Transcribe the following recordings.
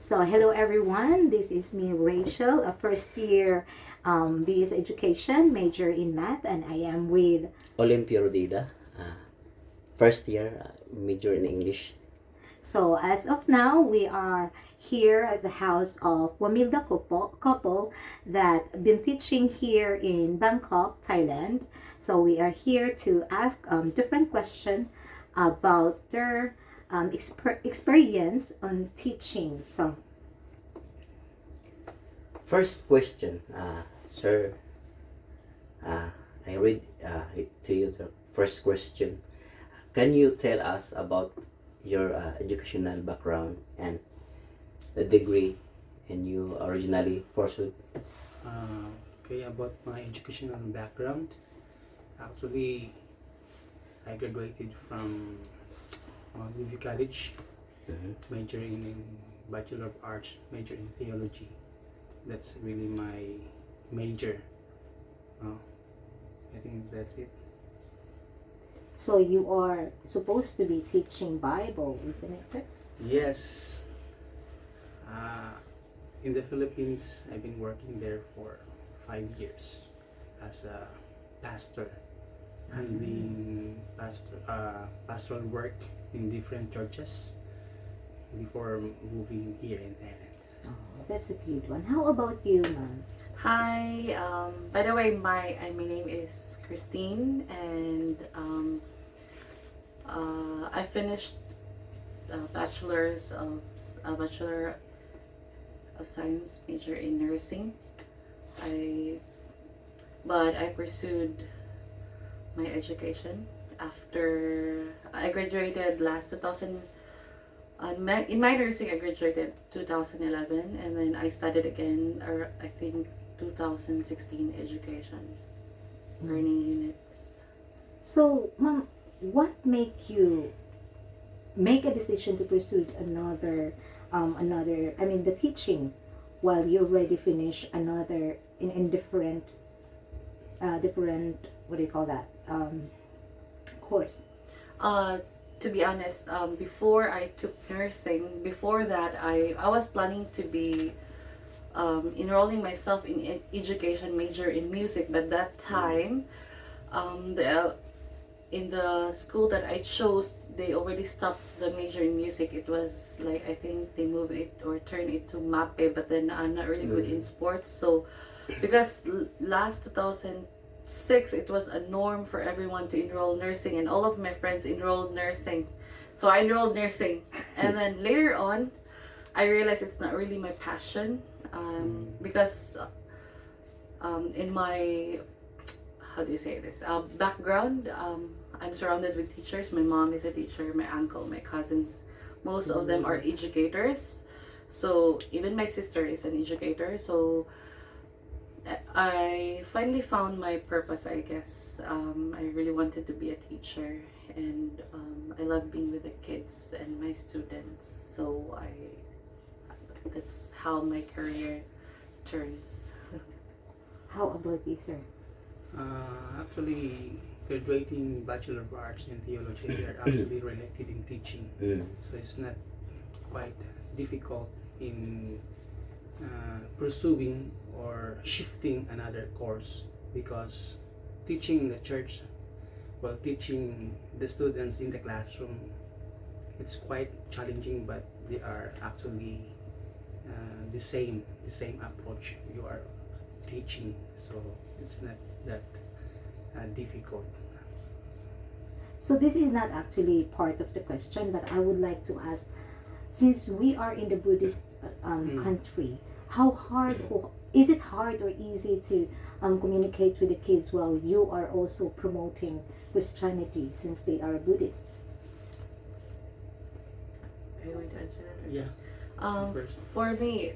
So, hello everyone. This is me, Rachel, a first year BS Education, major in math, and I am with. Olympia Rodida, first year, major in English. So, as of now, we are here at the house of Wamilda couple that been teaching here in Bangkok, Thailand. So, we are here to ask different questions about their experience on teaching. So, First question, sir, I read it to you the first question. Can you tell us about your educational background and the degree and you originally pursued? Uh, okay, about my educational background. Actually, I graduated from Navy College, Mhm. majoring in Bachelor of Arts, major in theology. That's really my major. Uh, I think that's it. so you are supposed to be teaching Bible, isn't it, sir? Yes, uh, in the Philippines, I've been working there for 5 years as a pastor, handling pastoral work in different churches before moving here in Thailand. Oh, that's a good one. How about you, ma'am? Hi, by the way, my name is Christine, and I finished a bachelor of science major in nursing. I but I pursued my education after I graduated last 2000. In my nursing, I graduated 2011, and then I studied again, or I think 2016 education, learning units. So, ma'am, what make you make a decision to pursue another, I mean, the teaching while you already finish another in different, what do you call that, course? Uh, to be honest, before I took nursing, before that, I was planning to be enrolling myself in education major in music, but that time, the in the school that I chose, they already stopped the major in music. It was like, I think they moved it or turned it to MAPE, but then I'm not really good in sports. So because last 2006, it was a norm for everyone to enroll nursing, and all of my friends enrolled nursing. So I enrolled nursing, and then later on, I realized it's not really my passion, because in my, how do you say this, background, I'm surrounded with teachers. My mom is a teacher, my uncle, my cousins, most of them are educators. So even my sister is an educator. So I finally found my purpose, I guess. I really wanted to be a teacher, and I love being with the kids and my students. So that's how my career turns. How about you, sir? Actually, graduating Bachelor of Arts in Theology, they are actually related in teaching. Mm. So it's not quite difficult in pursuing or shifting another course, because teaching the church, while teaching the students in the classroom, it's quite challenging, but they are actually the same approach you are teaching, so it's not that difficult. So this is not actually part of the question, but I would like to ask, since we are in the Buddhist country, how hard is it hard or easy to communicate with the kids while you are also promoting Christianity since they are Buddhist? Are you going to answer that? Yeah. First. For me,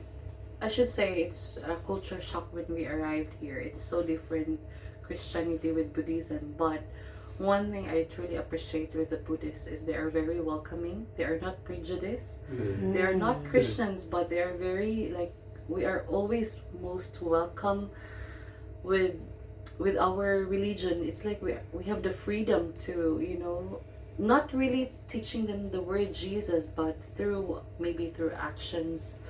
I should say it's a culture shock when we arrived here. It's so different, Christianity with Buddhism. But one thing I truly appreciate with the Buddhists is they are very welcoming. They are not prejudiced. They are not Christians, but they are very, like, we are always most welcome with our religion. It's like we have the freedom to, not really teaching them the word Jesus, but through maybe through actions,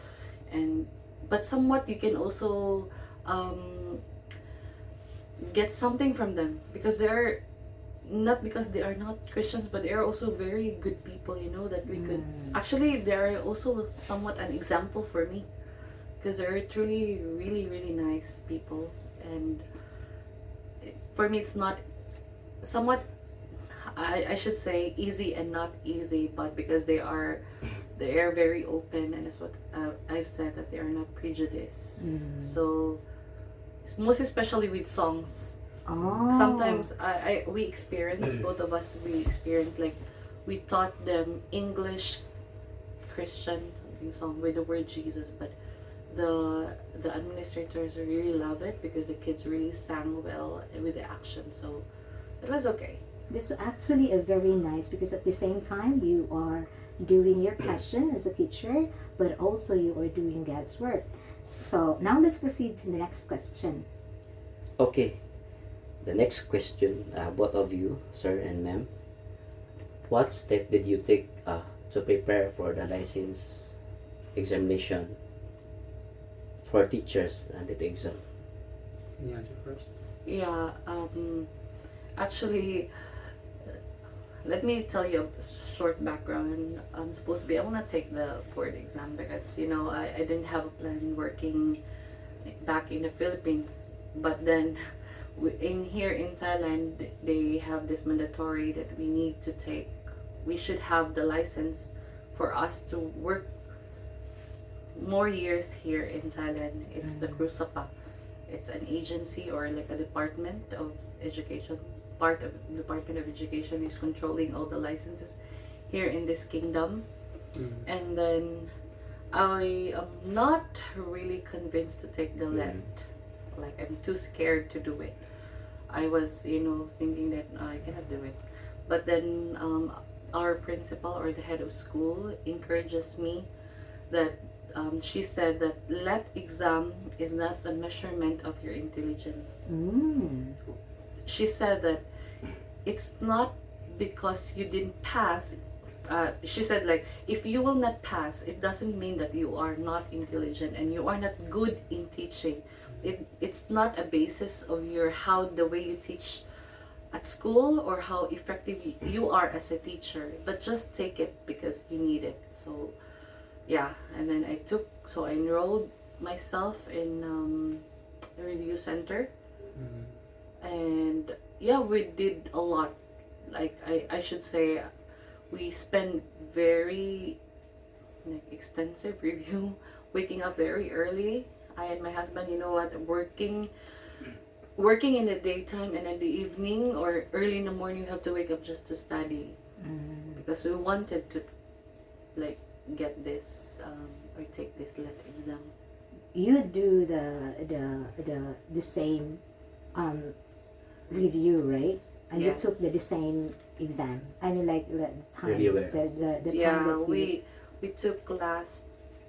and but somewhat you can also um, get something from them, because they're not, because they are not Christians, but they are also very good people, you know, that we could actually, they are also somewhat an example for me, because they're truly really really nice people. And for me it's not somewhat, I should say easy and not easy, but because they are very open, and that's what I've said, that they are not prejudiced. So most especially with songs, Oh. sometimes we experience, both of us, we experience like we taught them English Christian something song with the word Jesus, but the administrators really love it because the kids really sang well with the action, so it was okay. This is actually a very nice, because at the same time you are doing your passion as a teacher, but also you are doing God's work. So now let's proceed to the next question. Okay. The next question, both of you, sir and ma'am, what step did you take to prepare for the license examination for teachers and the exam? Can you answer first? Yeah, actually, let me tell you a short background. I'm supposed to be, I want to take the board exam because, you know, I didn't have a plan working back in the Philippines. But then, here in Thailand, they have this mandatory that we need to take, we should have the license for us to work more years here in Thailand. It's the KRUSAPA. It's an agency or like a department of education. Part of Department of Education is controlling all the licenses here in this kingdom. And then I am not really convinced to take the LET. Like, I'm too scared to do it. I was, you know, thinking that I cannot do it. But then our principal or the head of school encourages me that she said that LET exam is not a measurement of your intelligence. She said that it's not because you didn't pass. She said, like, if you will not pass, it doesn't mean that you are not intelligent and you are not good in teaching. It's not a basis of your how the way you teach at school or how effective you are as a teacher, but just take it because you need it. So yeah, and then I enrolled myself in the review center. And yeah, we did a lot. Like, I should say we spent very like extensive review, waking up very early. I and my husband, you know what, working in the daytime, and in the evening or early in the morning we have to wake up just to study, because we wanted to like get this or take this LET exam. You do the same review, right? And Yes. you took the same exam. I mean, like the time, Reviewer. the time Yeah, that you. we took last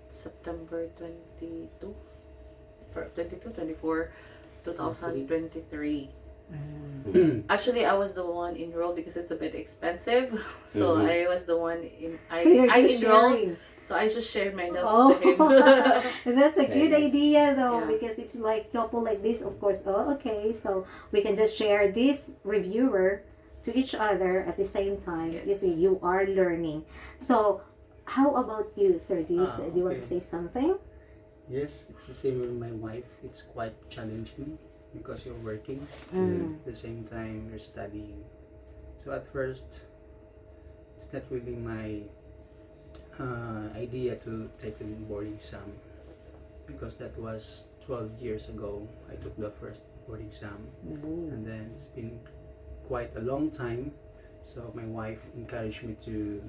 September 22 or 22 24 2023. Actually, I was the one enrolled because it's a bit expensive. So I was the one So you're I just enrolled. sharing. So I just shared my notes Oh, to him. that's a good Nice. idea though, Yeah. because if like couple like this, of course, oh, okay, so we can just share this reviewer to each other at the same time. You Yes. see, you are learning. So, how about you, sir? Do you do you want to Okay. say something? Yes, it's the same with my wife. It's quite challenging because you're working Mm. at the same time you're studying. So at first, it's not really my idea to take the board exam, because that was 12 years ago. I took the first board exam, and then it's been quite a long time. So my wife encouraged me to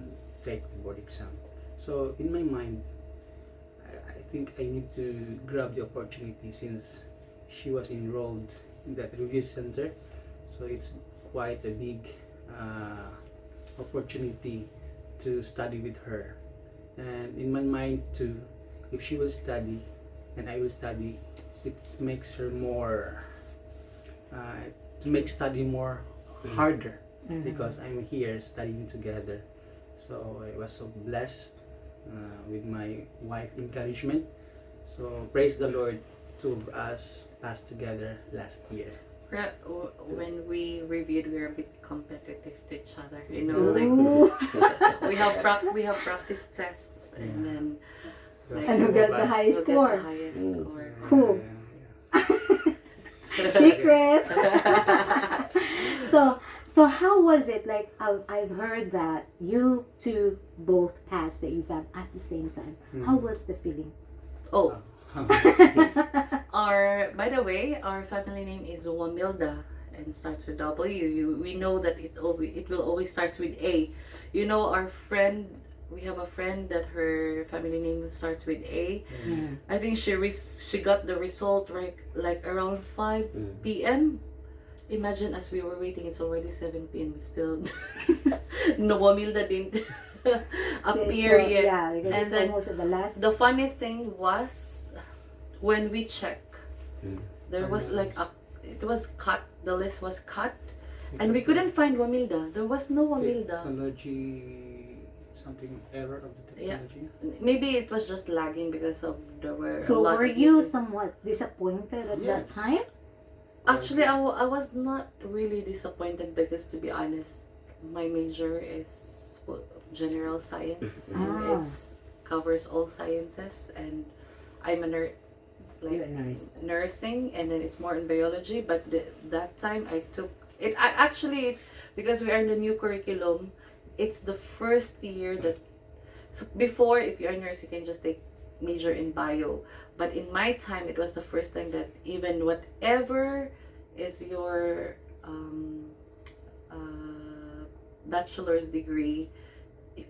take the board exam. So in my mind, I think I need to grab the opportunity since she was enrolled in that review center. So it's quite a big opportunity to study with her. And in my mind too, if she will study and I will study, it makes her more, it makes study more harder because I'm here studying together. So I was so blessed with my wife encouragement So praise the Lord, two of us passed together last year. When we reviewed, we were a bit competitive to each other. You know, like Ooh. we have practice tests, and then like And who Two got of the us- highest who get score? the highest Mm. score. Who? Secret. Yeah. So how was it? Like I've heard that you two both passed the exam at the same time. How was the feeling? Oh, by the way, our family name is Wamilda and starts with W. We know that it will always start with A. You know, we have a friend that her family name starts with A. Yeah. I think she got the result like around 5 p.m. Imagine, as we were waiting, it's already 7 p.m. We still no Wamilda didn't appear So, yet. yeah, because And it's then almost at the last. The funny thing was, when we check, Mm. there was like it was cut. The list was cut, and we Because couldn't find Wamilda. There was no of Wamilda. technology, something error of the Yeah. technology. Maybe it was just lagging because of there were So a lot were of you users. somewhat disappointed at that Yes. time? Actually, I was not really disappointed because, to be honest, my major is general science, and Ah. it's covers all sciences, and I'm a You're a nurse. nursing, and then it's more in biology. But that time I took it. I actually, because we are in the new curriculum, it's the first year that. So before, if you're a nurse, you can just take major in bio. But in my time, it was the first time that even whatever is your bachelor's degree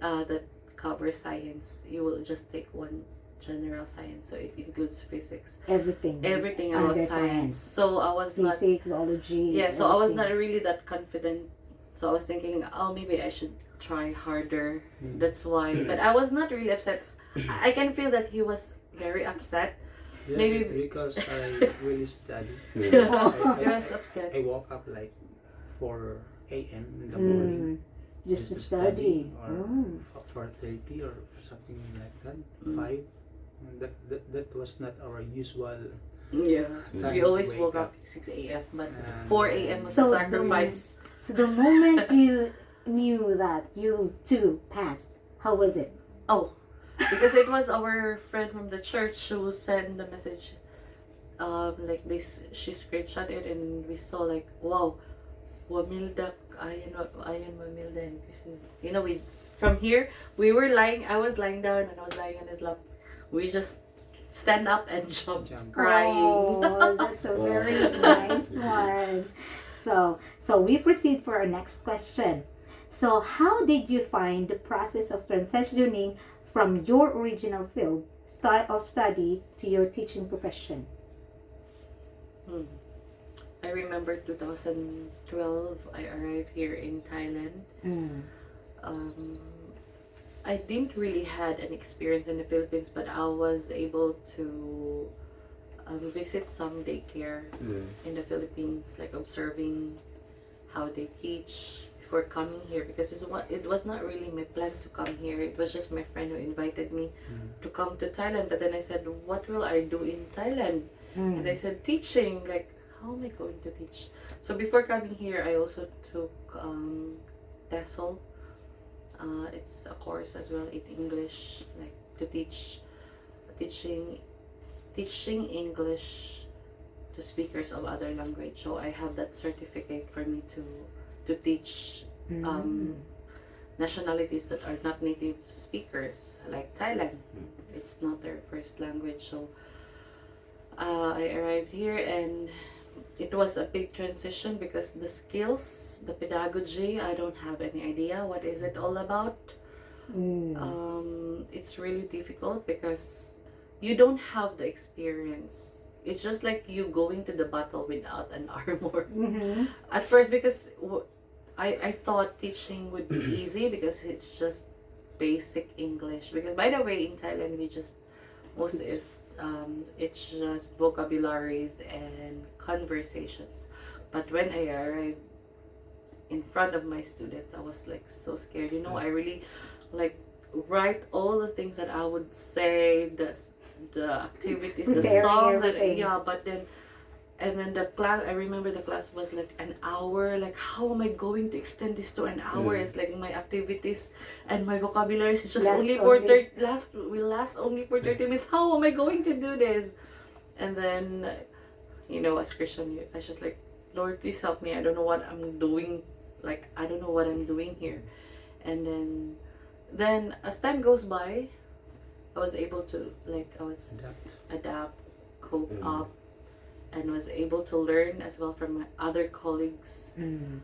that covers science, you will just take one general science. So it includes physics, Everything. everything about Under science. So I was not. Physics, zoology. Yeah, so I was everything. not really that confident. So I was thinking, oh, maybe I should try harder. Mm. That's why. But I was not really upset. I can feel that he was very upset. Yes, Maybe- it's because I really study. He I, was upset. I woke up like 4 a.m. in the morning. Just to study. Or Mm. 4:30 or something like that. Mm. 5. That was not our usual Yeah. time We to always wake woke up. up 6 a.m. But And 4 a.m. was So a sacrifice. So the moment you knew that you two passed, how was it? Oh, because it was our friend from the church who sent the message. Like this, she screenshot it, and we saw like, wow, Wamilda, Ayan Wamilda and Christine. You know, from here we were lying. I was lying down and I was lying on his lap. We just stand up and jump, Jump. crying. Oh, that's a very nice one. So we proceed for our next question. So how did you find the process of transitioning from your original field of study to your teaching profession? I remember 2012. I arrived here in Thailand. Mm. I didn't really had an experience in the Philippines, but I was able to visit some daycare in the Philippines, like observing how they teach before coming here, because it was not really my plan to come here. It was just my friend who invited me to come to Thailand. But then I said, what will I do in Thailand? And they said, teaching. Like, how am I going to teach? So before coming here, I also took TESOL. It's a course as well in English, like to teaching English to speakers of other language. So I have that certificate for me to teach nationalities that are not native speakers, like Thailand. It's not their first language. So I arrived here, and it was a big transition because the skills, the pedagogy, I don't have any idea what is it all about. It's really difficult because you don't have the experience. It's just like you going to the battle without an armor. At first, because I thought teaching would be easy because it's just basic English. Because by the way, in Thailand, it's just vocabularies and conversations. But when I arrived in front of my students, I was like so scared. I really like write all the things that I would say, the activities, the Preparing song everything. but then and then the class, I remember the class was like an hour. Like, how am I going to extend this to an hour? Mm. It's like my activities and my vocabulary is just Last only for only. will last only for 30 minutes. How am I going to do this? And then, as Christian, I was just like, Lord, please help me. I don't know what I'm doing. Like, I don't know what I'm doing here. And then as time goes by, I was able to adapt, cope Mm. up, and was able to learn as well from my other colleagues. Mm.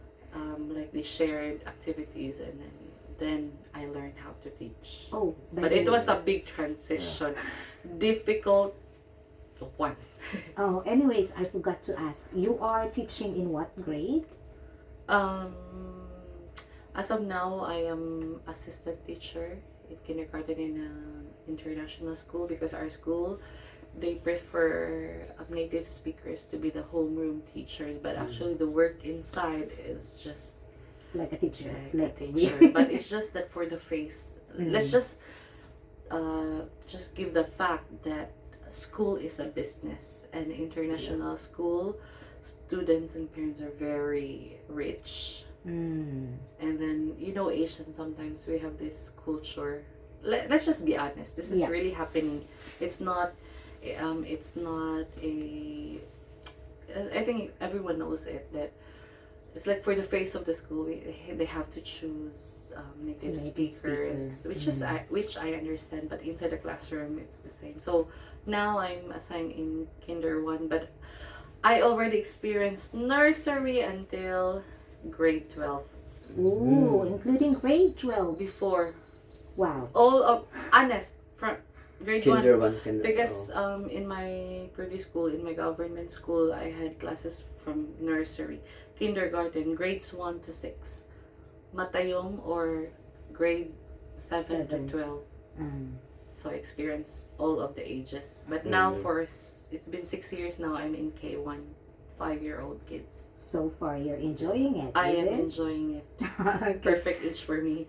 Like they shared activities, and then I learned how to teach. Oh, But it was a big transition, difficult one. Oh, anyways, I forgot to ask. You are teaching in what grade? Um, as of now, I am assistant teacher in kindergarten in an international school because our school they prefer native speakers to be the homeroom teachers, but actually the work inside is just Like a teacher. like a teacher. But it's just that for the face, let's just give the fact that school is a business, and international school students and parents are very rich. Mm. And then Asian, sometimes we have this culture. Let's just be honest, this is Yeah. really happening. It's not a I think everyone knows it, that it's like for the face of the school they have to choose native Native speakers, speaker. which I understand, but inside the classroom it's the same. So now I'm assigned in kinder 1, but I already experienced nursery until grade 12 Ooh, Mm. including grade 12. before Wow. all of honest from grade 1. Kinder one, kinder. Because in my previous school, in my government school, I had classes from nursery, kindergarten, grades 1 to 6, matayom or grade 7 to Seven. 12. Mm. So I experienced all of the ages. But now Mm. it's been 6 years now, I'm in K1, 5-year-old kids. So far, you're enjoying it. I is am it? enjoying it. Okay. Perfect age for me.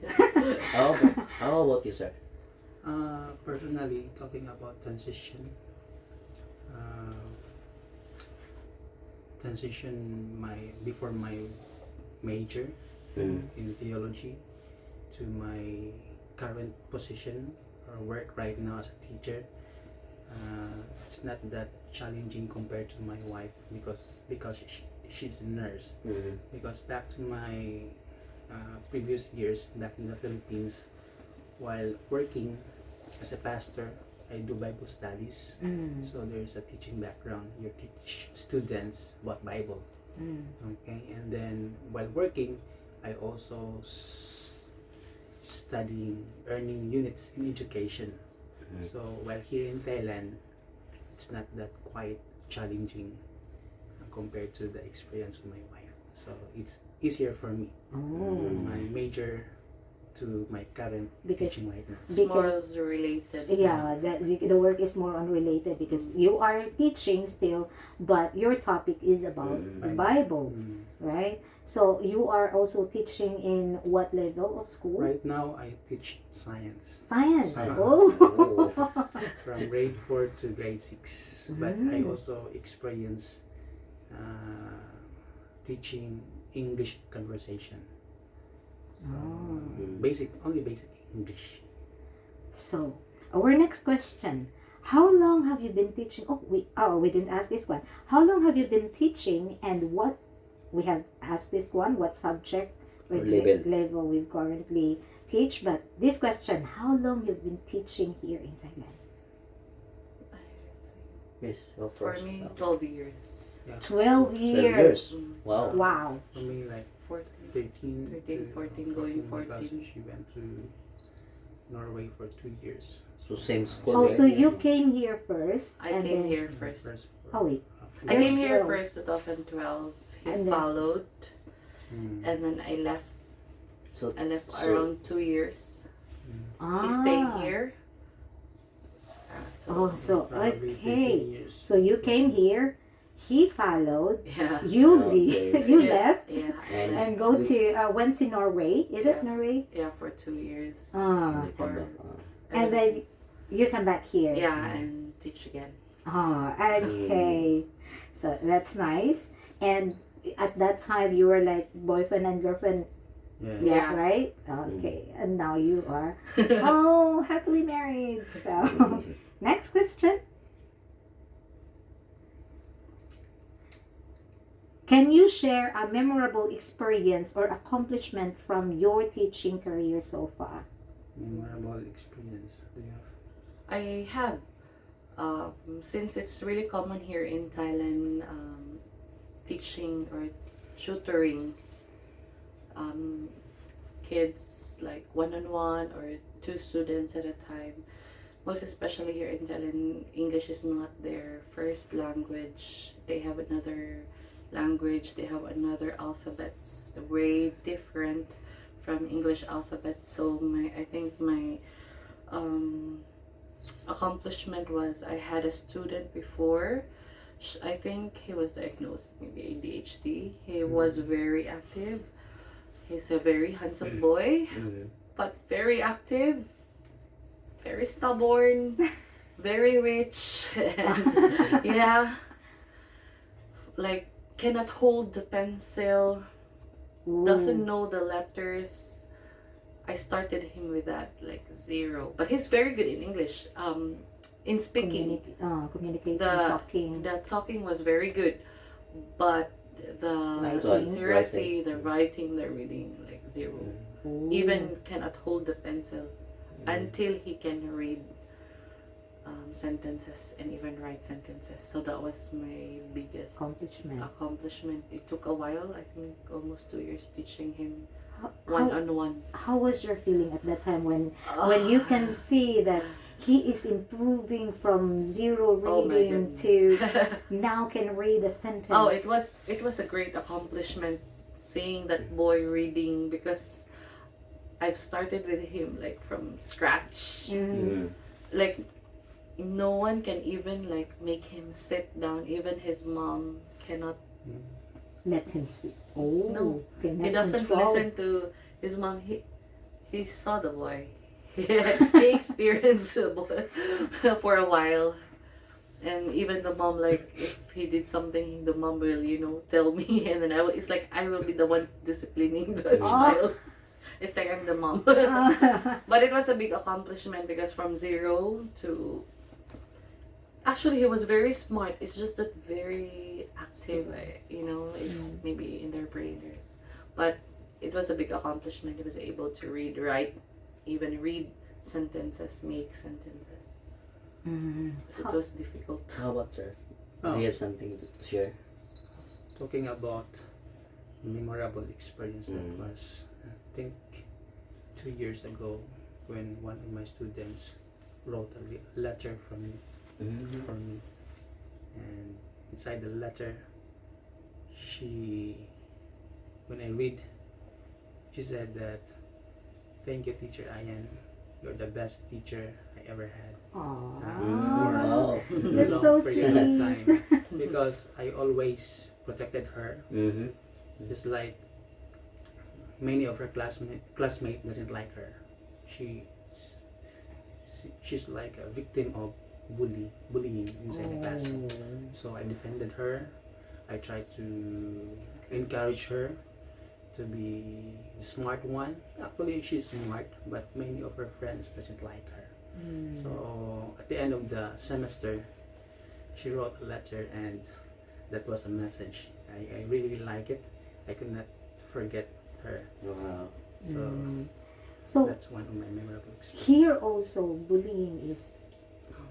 How about you, sir? Personally, talking about transition, before my major Mm. in theology to my current position or work right now as a teacher, it's not that challenging compared to my wife because she's a nurse. Mm. Because back to my previous years back in the Philippines, while working as a pastor, I do Bible studies. Mm. So there's a teaching background. You teach students about Bible. Mm. Okay, and then while working, I also studying earning units in education. Mhm. So while here in Thailand, it's not that quite challenging compared to the experience of my wife. So it's easier for me. Oh. My major to my current Because teaching right now. It's more Because- related. yeah, the work is more unrelated because you are teaching still, but your topic is about the Bible, Mm. right? So you are also teaching in what level of school? Right now, I teach science Science. Science. Oh. from grade 4 to grade 6. But I Mm. also experience teaching English conversation. So, Oh. only basic English. So, our next question. How long have you been teaching? We didn't ask this one. How long have you been teaching, and what we have asked this one, what subject or Or level. level we currently teach, but this question, how long you've been teaching here in Thailand? Yes, well, For first. me, 12 years. 12 12 years. years. Mm. Wow. Wow. For me, like 14. 13, 13, 14, going because 14. she went to Norway for 2 years. So same school. Oh, there? so you came here first, I and came then here first. Oh, wait. After I came Yes. here So- first 2012. He And then- followed, Mm. and then I left So, so- around 2 years. Ah. He stayed here. Oh, so Probably 13 okay. years. So you came here, he followed, Yeah. you Okay. you Yeah, left, Yeah. And- and went to Norway. Is it Yeah. Norway? Yeah, for 2 years. Ah. Before. Uh, And then you come back here. Yeah, and teach again. Oh, okay. So that's nice. And at that time, you were like boyfriend and girlfriend, Yeah. yeah, right? Okay. And now you are, oh, happily married. So, next question. Can you share a memorable experience or accomplishment from your teaching career so far? Memorable experience. Do you have? I have, since it's really common here in Thailand, teaching or tutoring um, kids like one-on-one or two students at a time. Most especially here in Thailand, English is not their first language. They have another language. They have another alphabets, way different from English alphabet. So I think my um, accomplishment was I had a student before. I think he was diagnosed maybe ADHD. He was very active. He's a very handsome boy, but very active, very stubborn, very rich, and yeah, like cannot hold the pencil, doesn't Ooh, know the letters. I started him with that like zero, but he's very good in English. In speaking, communicating, The- talking. the talking was very good, but the Writing. literacy, the writing, the reading, like zero. Ooh, Even cannot hold the pencil until he can read sentences and even write sentences. So that was my biggest accomplishment. accomplishment. It took a while, I think almost 2 years teaching him How, one on one. how was your feeling at that time when you can see that he is improving from zero Oh my reading goodness. to now can read a sentence? Oh, it was a great accomplishment seeing that boy reading because I've started with him like from scratch. Mm, Like no one can even like make him sit down. Even his mom cannot. let him see. Oh, No, cannot He doesn't control. listen to his mom. He saw the boy. He experienced the boy for a while. And even the mom, like, if he did something, the mom will, tell me, and then it's like I will be the one disciplining the Oh. child. It's like I'm the mom. But it was a big accomplishment because from zero to. Actually, he was very smart. It's just that very active, maybe in their brain. But it was a big accomplishment. He was able to read, write, even read sentences, make sentences. Mm. So it was difficult. How about sir? Oh, Do you have something to share? talking about memorable experience that Mm. was, I think, 2 years ago when one of my students wrote a letter from me Mm-hmm. for me, and inside the letter, when I read, she said that, "Thank you, Teacher Ayan. You're the best teacher I ever had." Aww. Wow. That's Long so period of sweet. time. Because I always protected her, Mm-hmm. just like many of her classmate doesn't like her. She's like a victim of bullying inside the classroom. Oh. So I defended her. I tried to encourage her to be the smart one. Actually, she's smart, but many of her friends doesn't like her. Mm. So at the end of the semester, she wrote a letter, and that was a message. I really like it. I could not forget her. Wow. So Mm. So that's one of my memorable experiences. here also bullying is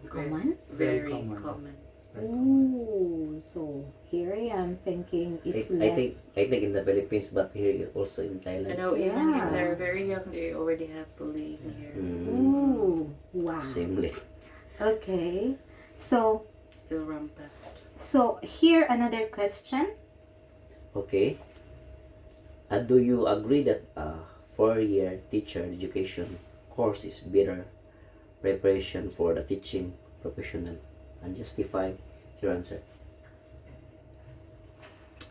Very- common. Very, Very common. common. Ooh, so here I am thinking it's less. I think in the Philippines, but here also in I Thailand. know even if Yeah. they're very young, they already have bullying here. Ooh, wow. Samely. Okay, so Still rampant. here another question. Okay. Do you agree that 4-year teacher education course is better preparation for the teaching professional? And justify your answer.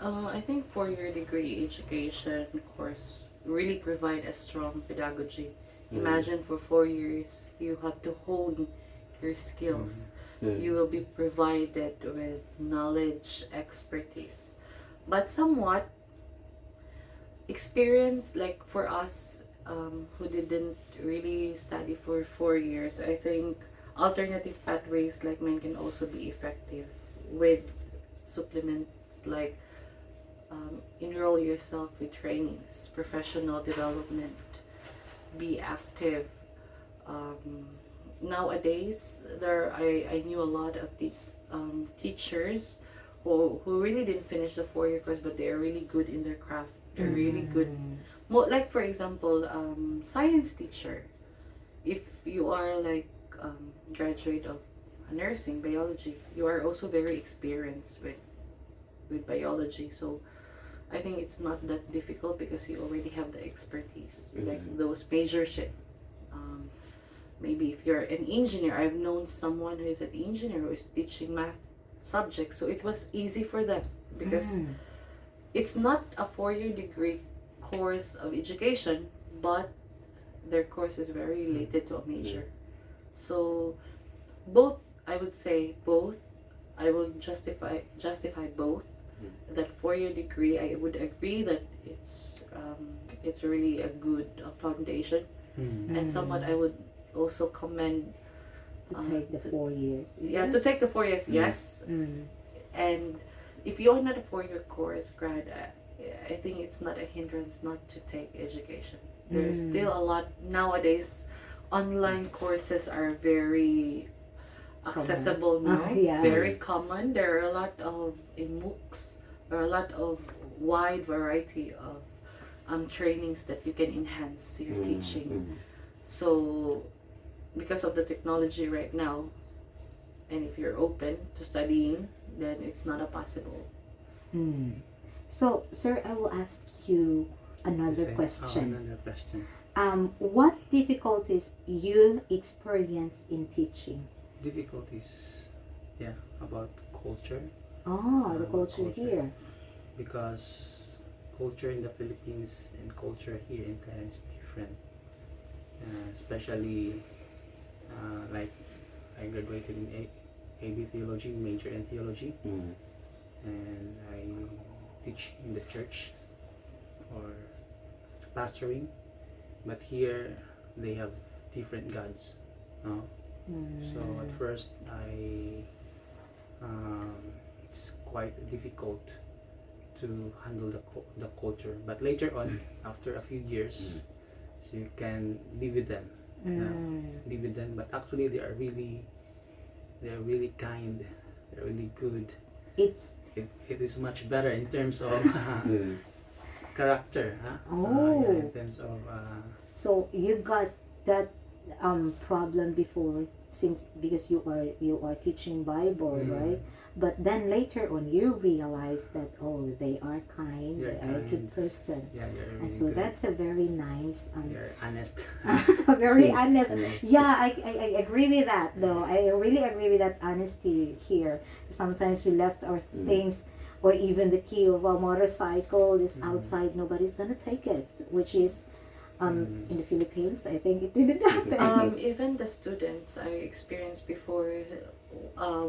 I think 4-year degree education course really provide a strong pedagogy. Imagine for 4 years you have to hone your skills. You will be provided with knowledge, expertise, but somewhat experience, like for us who didn't really study for 4 years. I think alternative pathways like mine can also be effective with supplements like enroll yourself with trainings, professional development, be active. Um, Nowadays, I knew a lot of the teachers who really didn't finish the 4 year course, but they are really good in their craft. They're really good. Like for example, science teacher. If you are like graduate of nursing biology, you are also very experienced with biology. So I think it's not that difficult because you already have the expertise, like those majorship. Um, Maybe if you're an engineer, I've known someone who is an engineer who is teaching math subjects, so it was easy for them because it's not a 4 year degree course of education, but their course is very related to a major. So both, I would say both. I will justify both. That 4 year degree, I would agree that it's really a good foundation, and somewhat I would also commend To take the 4 years. to take the 4 years, yes. And if you're not a 4 year course grad, I think it's not a hindrance not to take education. There's still a lot nowadays. Online courses are very accessible now, yeah. very common. There are a lot of MOOCs, there are a lot of wide variety of trainings that you can enhance your teaching. So because of the technology right now, and if you're open to studying, then it's not a possible. So, sir, I will ask you another question. Another question. What difficulties you experience in teaching? Difficulties, yeah, about culture, The culture culture. here. because culture in the Philippines and culture here in Thailand is different. Especially like I graduated in AB Theology, major in theology, and I teach in the church or pastoring, but here they have different gods. No? So at first it's quite difficult to handle the culture, but later on, after a few years, so you can live with them. Live with them, but actually they're really kind, they're really good. It's It is much better in terms of character, huh? In terms of so you got that problem before, since because you are teaching Bible, right? But then later on you realize that they are kind, They're they are a good kind. person. yeah, they're really So good. that's a very nice They're honest. very honest. Honest. Yeah, I agree with that though. I really agree with that honesty here. Sometimes we left our things or even the key of a motorcycle is outside, nobody's gonna take it, which is in the Philippines I think it didn't happen. Even the students I experienced before,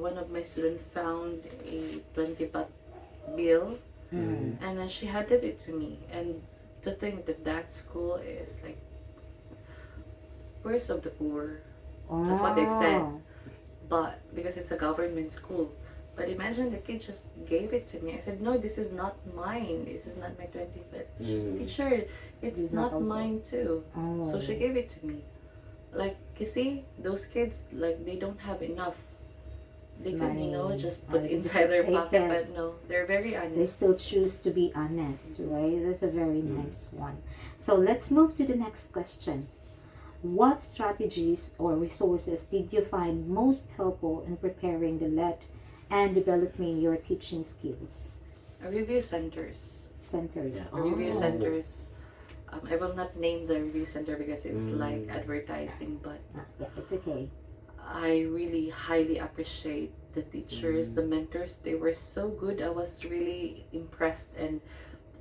one of my students found a 20 baht bill, and then she handed it to me. And to think that school is like worst of the poor, that's what they've said. But because it's a government school. But imagine the kid just gave it to me. I said, no, this is not mine. This is not my 25th. She said, teacher, it's It's not not also- mine too. So she gave it to me. Like, you see, those kids, like, they don't have enough. They can, Money. just put Or inside their take pocket. it. But no, they're very They honest. still choose to be honest, right? That's a very nice one. So let's move to the next question. What strategies or resources did you find most helpful in preparing the LET and developing your teaching skills? Review centers. Centers. Yeah. Review Oh. centers. I will not name the review center because it's like advertising, but Yeah, it's okay. I really highly appreciate the teachers, the mentors. They were so good. I was really impressed and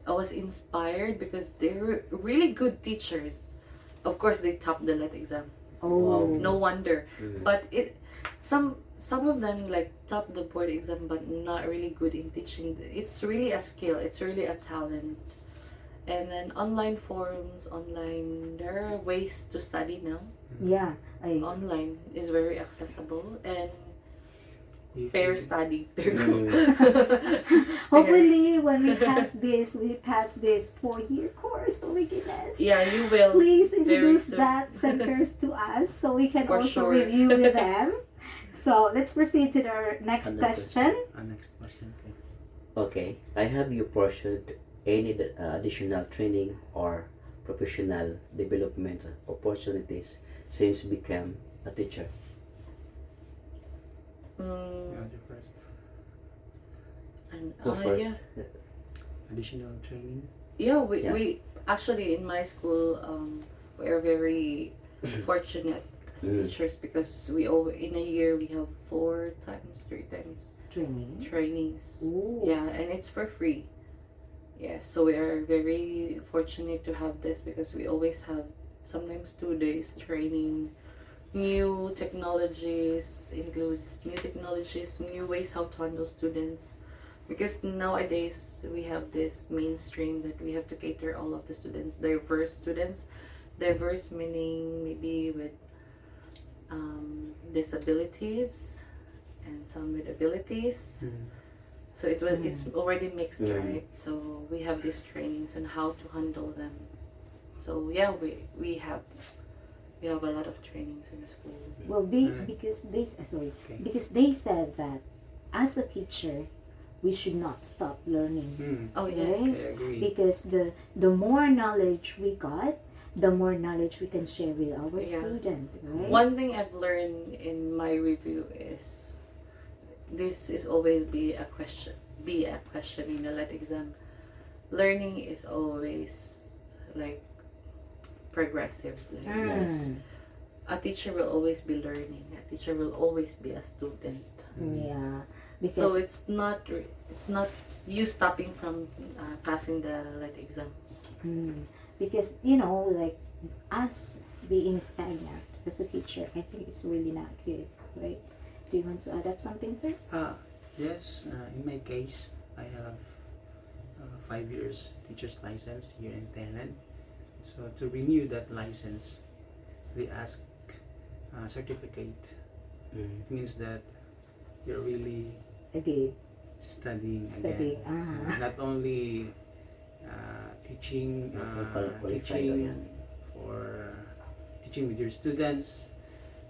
I was inspired because they were really good teachers. Of course, they topped the LET exam. Oh. No wonder. But some of them like top the board exam but not really good in teaching. It's really a skill, it's really a talent. And then online forums, online, there are ways to study now. Yeah. Online is very accessible, and If pair you- study, pair Mm. Hopefully, when we pass this 4-year course. Oh my goodness. Yeah, you will. Please Very introduce soon. that centers to us so we can For also sure. review with them. So let's proceed to our next 100%. question. Next question. Okay, Okay. I have you pursued any additional training or professional development opportunities since you became a teacher? You Mm, want to first. and, Who first? Yeah. Additional training. Yeah, Yeah. we actually in my school we are very fortunate as Mm. teachers because in a year we have 3 times Training. trainings. Ooh. Yeah, and it's for free. Yeah, so we are very fortunate to have this because we always have sometimes 2 days training. New technologies includes new technologies, new ways how to handle students. Because nowadays we have this mainstream that we have to cater all of the students, diverse students. Diverse meaning maybe with disabilities and some with abilities. So it's already mixed, Mm. right? So we have these trainings on how to handle them. So yeah, we have a lot of trainings in the school. Well, Mm. because they sorry, Okay. because they said that as a teacher, we should not stop learning. Oh Right? yes. I agree. Because the more knowledge we got, the more knowledge we can share with our Yeah. student, right? One thing I've learned in my review is this is always be a question in the LET exam. Learning is always like progressive. Like Mm. a teacher will always be learning. A teacher will always be a student. Yeah, because So it's not you stopping from passing the LET exam. because like us being stagnant as a teacher, I think it's really not good, right? Do you want to add up something, sir? Yes. In my case, I have 5 years teacher's license here in Thailand. So to renew that license, they ask certificate. Mm. It means that you're really Again, studying studying. again. Not only teaching, Qualified o yan. for teaching with your students,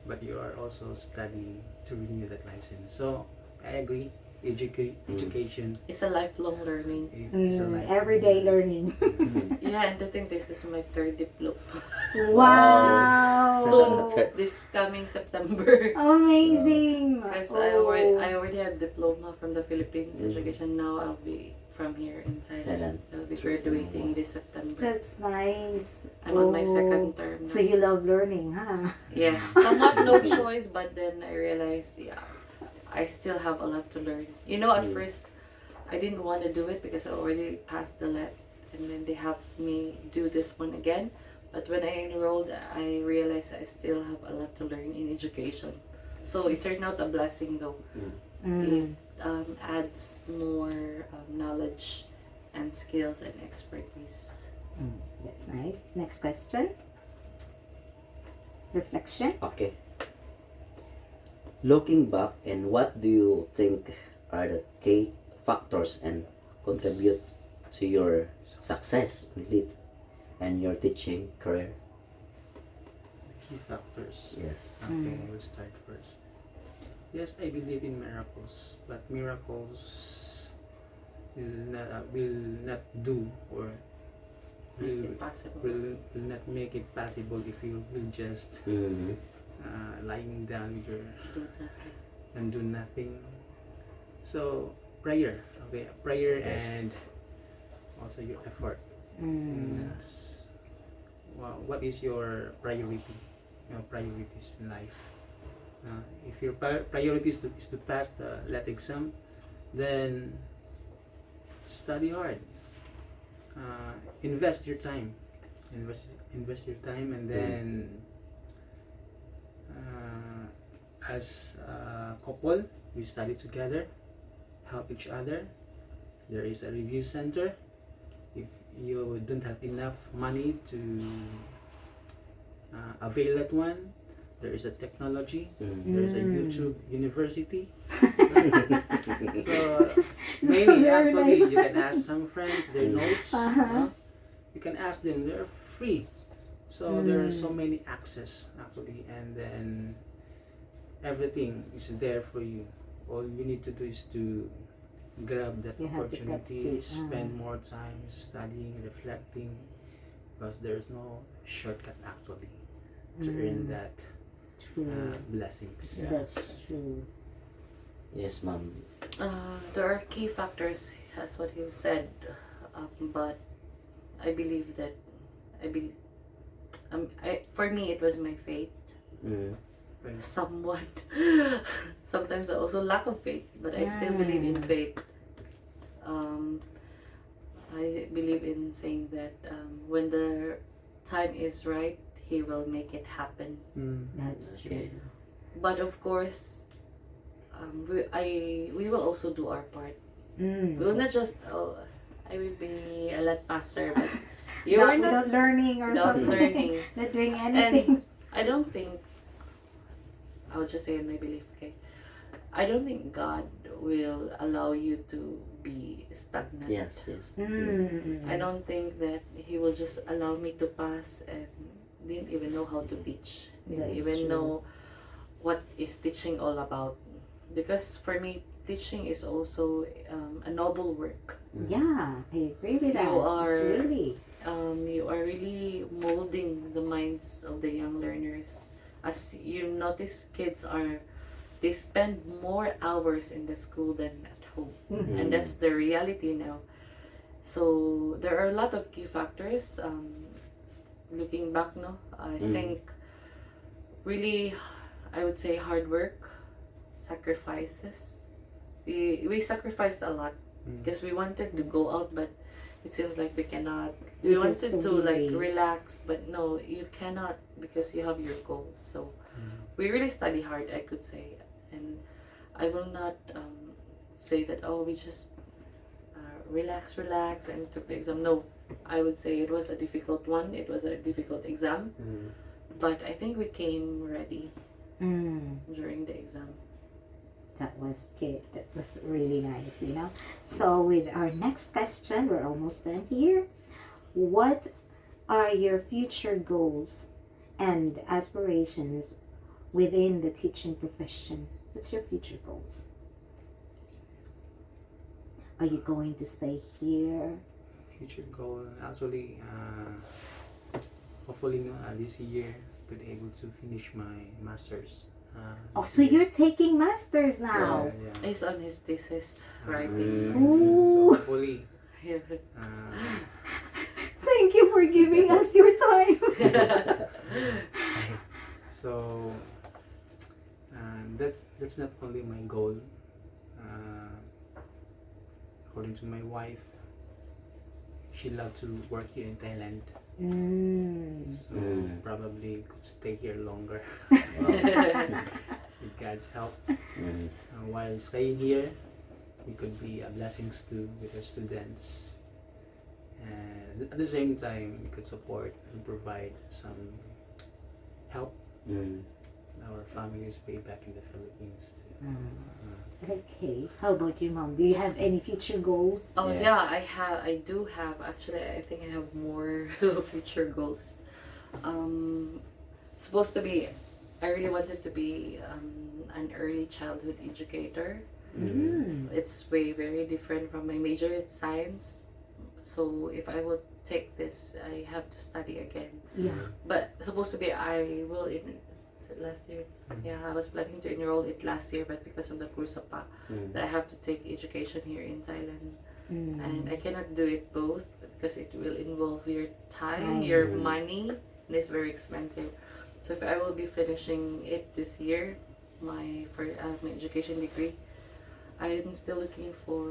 but you are also studying to renew that license. So I agree. Education It's a lifelong learning. is a life. Everyday learning. Mm. Yeah, and I think this is my third diploma. Wow! Soon, this coming September. Amazing! Because Oh. I already have diploma from the Philippines Mm. education. Now I'll be from here in Thailand. Thailand. I'll be graduating this September. That's nice. I'm on my Oh. second term. So now. you love learning, huh? Yes, somewhat no choice, but then I realized, yeah, I still have a lot to learn. At Mm. first, I didn't want to do it because I already passed the LET, and then they helped me do this one again. But when I enrolled, I realized I still have a lot to learn in education. So it turned out a blessing, though. Mm. It adds more knowledge and skills and expertise. That's nice. Next question. Reflection. Okay. Looking back, and what do you think are the key factors and contribute to your success in lit and your teaching career? Key factors. Yes. Okay, we'll start first. Yes, I believe in miracles, but miracles will not do or Make will, it possible. will not make it possible if you will just Mm. lying down with your Do nothing. and do nothing. So prayer, okay, prayer Yes. and also your effort. Mm. Yes. Well, what is your priority? Your priorities in life. If your priority is to pass the LET exam, then study hard. Invest your time. Invest your time, and then as a couple, we study together, help each other. There is a review center. If you don't have enough money to avail that one, there is a technology. There is a YouTube University. So This is maybe very actually nice. you can ask some friends their notes. Uh-huh. You can ask them. They're free. So there are so many access actually, and then everything is there for you. All you need to do is to grab that You have the guts opportunity, to, spend more time studying, reflecting, because there's no shortcut actually to earn that True. blessings. That's true. Yes, ma'am. There are key factors, as what you said, but I believe that for me it was my faith. Mm. Somewhat, sometimes also lack of faith, but I still believe in faith. I believe in saying that when the time is right, He will make it happen. That's true. But of course, we will also do our part. We will not just I will be a let passer, but you are Without not learning or without something. learning. Not doing anything. I don't think, I'll just say in my belief, okay? I don't think God will allow you to be stagnant. Yes, yes. I don't think that He will just allow me to pass and didn't even know how to teach. Didn't That's even true. know what is teaching all about. Because for me, teaching is also a noble work. Yeah, I agree with that. You are- It's really. You are really molding the minds of the young learners. As you notice, they spend more hours in the school than at home. And that's the reality now. So there are a lot of key factors. Looking back, no, I think really, I would say hard work, sacrifices. We sacrificed a lot because we wanted to go out, but it seems like we cannot. We Because wanted so to like busy. relax, but no, you cannot because you have your goals. So we really study hard, I could say, and I will not say that we just relax and took the exam. No, I would say it was a difficult one. It was a difficult exam, but I think we came ready during the exam. That was good. That was really nice, you know. So with our next question, we're almost done here. What are your future goals and aspirations within the teaching profession? What's your future goals? Are you going to stay here? Future goal actually, hopefully this year could able to finish my masters. Oh, this so year. you're taking masters Yeah, now. yeah. He's on his thesis writing. Writing. Ooh. So hopefully, Yeah. Thank you for giving us your time. so that's not only my goal. According to my wife, she loves to work here in Thailand, so probably could stay here longer with God's help. While staying here, we could be a blessings to with our students, and at the same time, we could support and provide some help our families way back in the Philippines. Okay. How about you, Mom? Do you have any future goals? Oh Yes. yeah, I do have actually. I think I have more future goals. Supposed to be, I really wanted to be an early childhood educator. It's very different from my major. It's science, so if I would take this, I have to study again. Yeah. But supposed to be, I will is it last year? Yeah, I was planning to enroll it last year, but because of the Kursa pa, that I have to take education here in Thailand. And I cannot do it both because it will involve your time, your money, and it's very expensive. So if I will be finishing it this year, my education degree, I am still looking for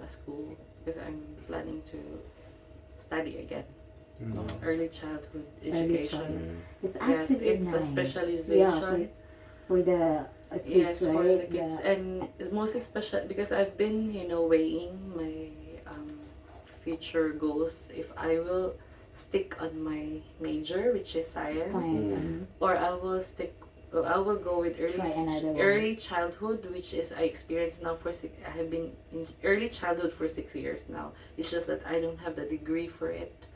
a school because I'm planning to study again. Early childhood Early education. It's Yes, actually it's a nice. specialization. Yeah, for the kids, Yes, right? for the kids, and it's most especially because I've been, weighing my future goals. If I will stick on my major, which is science, Science. or I will go with Try another one. early childhood, which is I experienced now for I have been in early childhood for 6 years now. It's just that I don't have the degree for it,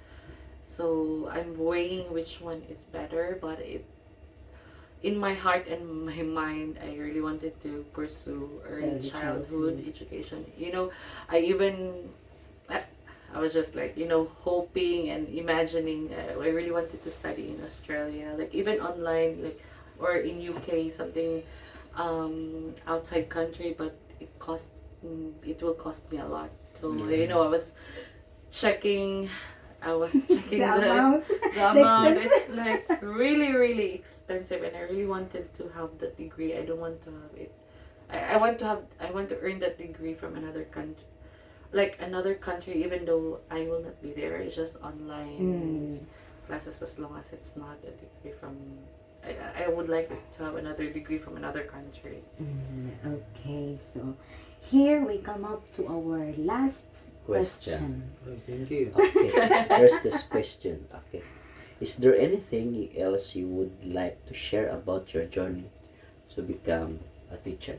so I'm weighing which one is better. But in my heart and my mind, I really wanted to pursue early Early childhood childhood. education. I even I was just like, hoping and imagining. I really wanted to study in Australia, like even online, like or in UK, something outside country, but it will cost me a lot. So I was checking. I was checking The the amount, the the amount. It's expenses. like really really expensive, and I really wanted to have that degree. I don't want to have it. I want to earn that degree from another country, like another country, even though I will not be there. It's just online classes, as long as it's not a degree from. I would like to have another degree from another country. Okay, so here we come up to our last Question. question. Oh, thank you. Okay, here's this question. Okay. Is there anything else you would like to share about your journey to become a teacher?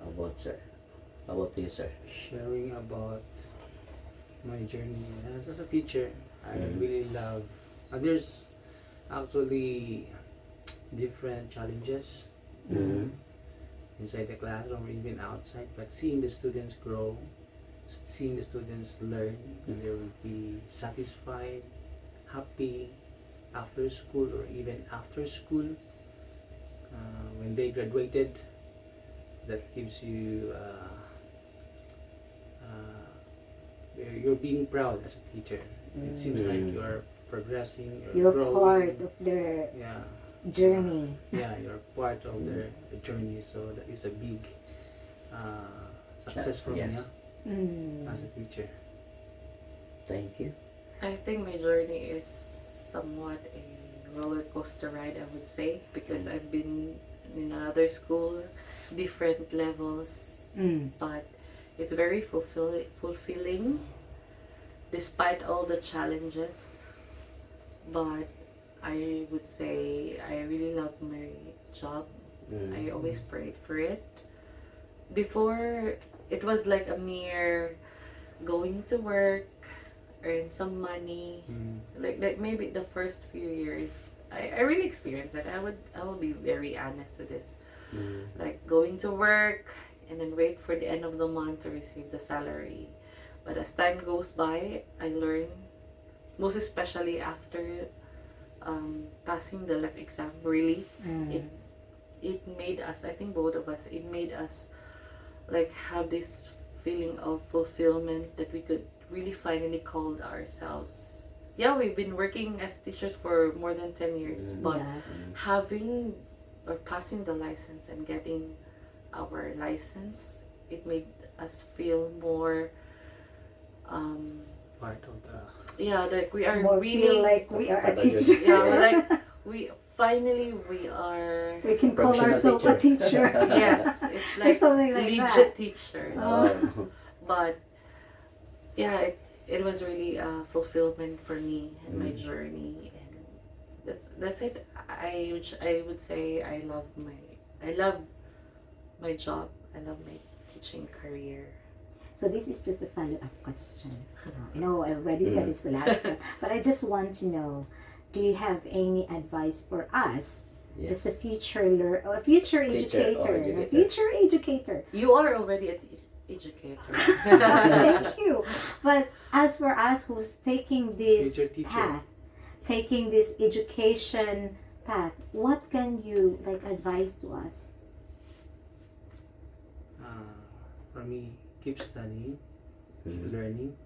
About sir. About you, sir. Sharing about my journey as a teacher, I really love. There's actually different challenges Mm. inside the classroom or even outside, but seeing the students grow, seeing the students learn, and they will be satisfied, happy after school or even after school when they graduated. That gives you you're being proud as a teacher. It seems like you're progressing, You're growing. part of their Yeah, journey. you're part of their journey. So that is a big success for Yes. me, as a teacher. Thank you. I think my journey is somewhat a roller coaster ride, I would say, because I've been in another school, different levels, but it's very fulfilling despite all the challenges. But I would say I really love my job. I always prayed for it. Before, it was like a mere going to work, earn some money. Like maybe the first few years, I really experienced it. I will be very honest with this. Like going to work and then wait for the end of the month to receive the salary. But as time goes by, I learn, most especially after passing the LEP exam, really, it made us, I think both of us, it made us like have this feeling of fulfillment that we could really finally call ourselves. Yeah, we've been working as teachers for more than 10 years, but Yeah. having or passing the license and getting our license, it made us feel more Part of the like we are More really feel like we are a Part of your- teacher. yeah, like we are we can call Professional ourselves a teacher. yes, it's Or like something like legit that. teachers. Oh. But yeah, it was really a fulfillment for me and my journey, and that's it. I would say I love my job. I love my teaching career. So this is just a follow-up question. I know I already said it's the last one, but I just want to know, do you have any advice for us Yes. as a future Teacher or educator, a educator. future educator? You are already an educator. Thank you. But as for us who's taking this Future teacher. path, taking this education path, what can you like advise to us? for me, keep studying, keep learning,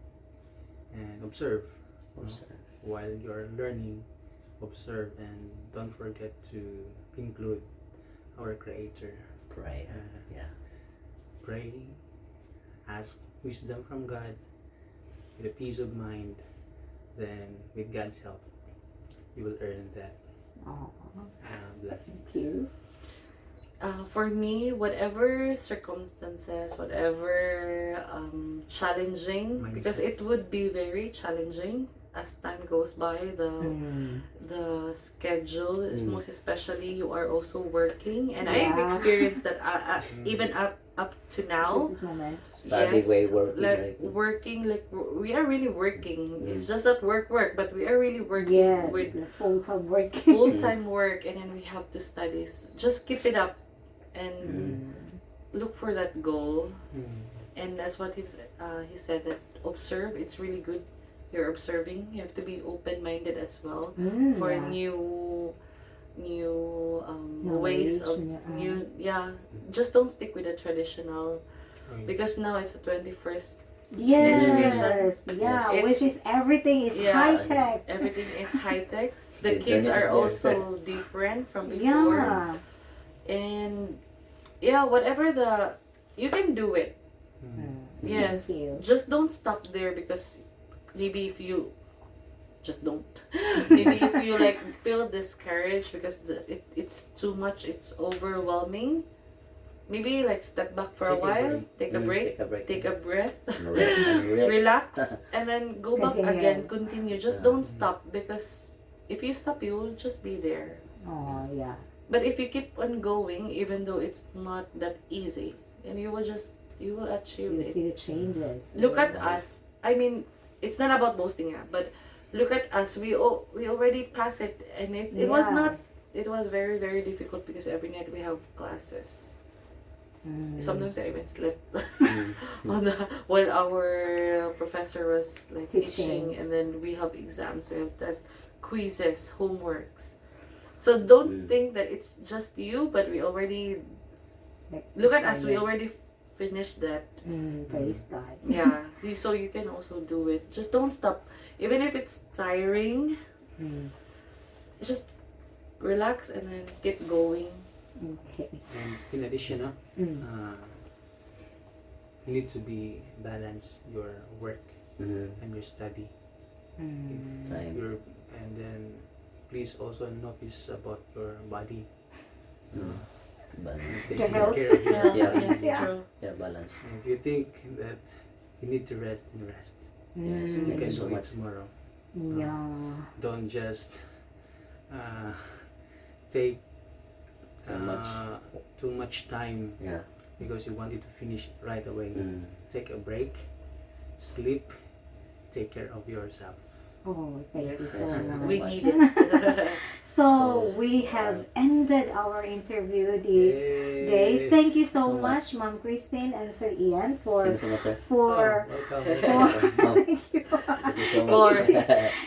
and observe. While you're learning, observe, and don't forget to include our Creator. Pray. Yeah. Pray, ask wisdom from God, with a peace of mind. Then, with God's help, you will earn that. Oh, blessings. Thank you. For me, whatever circumstances, whatever challenging, Mindset. because it would be very challenging as time goes by. The schedule, is Mm. most especially you are also working, and I've Yeah. experienced that even up to now. This is moment. Study Yes, way working, like right? working, like we are really working. Mm. It's just not work, but we are really working Yes, with it's like full-time work. full-time work, and then we have to study. Just keep it up and Mm. look for that goal. Mm. And that's what he said, that observe. It's really good. You're observing. You have to be open-minded as well Mm, for yeah. new Knowledge, ways of yeah. yeah. Just don't stick with the traditional, Oh, yes. because now it's the 21st. Yes, Education. yeah, Yes. which is everything is Yeah. high tech. Everything is high tech. The The kids internet are is there. also different from before. Yeah, And yeah, whatever you can do it. Mm. Yes. Thank you. Just don't stop there, because maybe if you just don't. Maybe if you like feel discouraged because it's too much, it's overwhelming. Maybe like step back for a Take a while, break. take a break, Take a break. take a breath, And relax. relax, and then go back Continue. again. Continue. Just Yeah. don't stop, because if you stop, you will just be there. oh yeah, But if you keep on going, even though it's not that easy, then you will achieve you it. see the changes. Look at Yeah. us. I mean, it's not about boasting, yeah, but look at us. We already passed it, and it was Yeah. not. It was very very difficult, because every night we have classes. Mm. Sometimes I even slept Mm. while our professor was like Teaching. teaching, and then we have exams, we have tests, quizzes, homeworks. So don't Mm. think that it's just you, but we already Like, look at us. We experience. already finished that. Praise God. Yeah. So you can also do it. Just don't stop, even if it's tiring. Mm. Just relax and then keep going. Okay. And in addition, Mm. you need to be balance your work Mm. and your study. Mm. Time. And then please also notice about your body. Mm. Balance. Take To help. care of your Yeah. Yeah. Yes. Yeah. True. Yeah, balance. If you think that you need to rest, then rest. Yes, You Mm. thank can you so do it much. tomorrow. Yeah. Don't just take too much time Yeah. because you want it to finish right away. Mm. Take a break, sleep, take care of yourself. Oh, thank you Yes. so Yes. much. We need it. So So, we have ended our interview this Yay! day. Thank you so So much, Mom Christine and Sir Ian, for Thank you so much, sir. for Welcome. thank you. Thank you so Of much. course.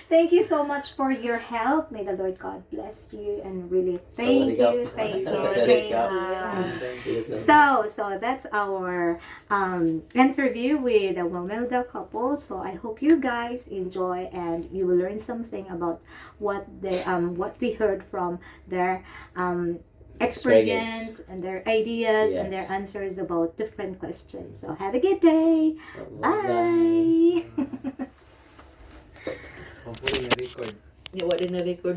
Thank you so much for your help. May the Lord God bless you and really thank Sawadee you, krap. thank you, Sawadee thank krap. you. Thank Thank you so much. So that's our interview with the Wamelda couple. So I hope you guys enjoy and you will learn something about what we heard from their experience and their ideas and their Yes. answers about different questions. So have a good day. Bye-bye. Bye. Hopefully, na-record. What in the record?